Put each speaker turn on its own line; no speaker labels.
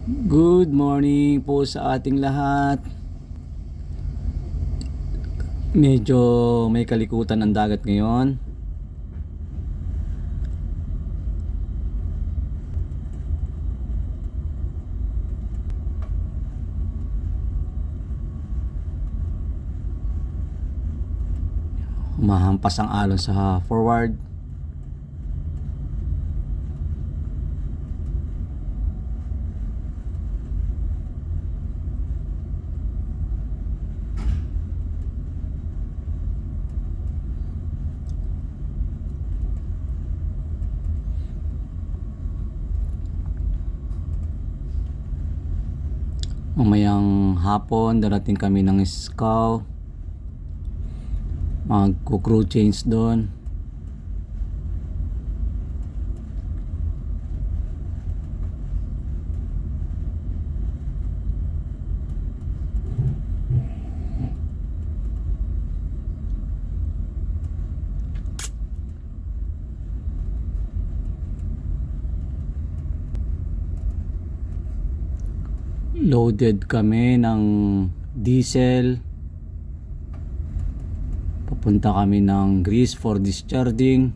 Good morning po sa ating lahat. Medyo may kalikutan ang dagat ngayon. Humahampas ang alon sa forward. Mamayang hapon darating kami ng Scaw. Magko-crew change doon. Loaded kami ng diesel. Papunta kami ng grease for discharging.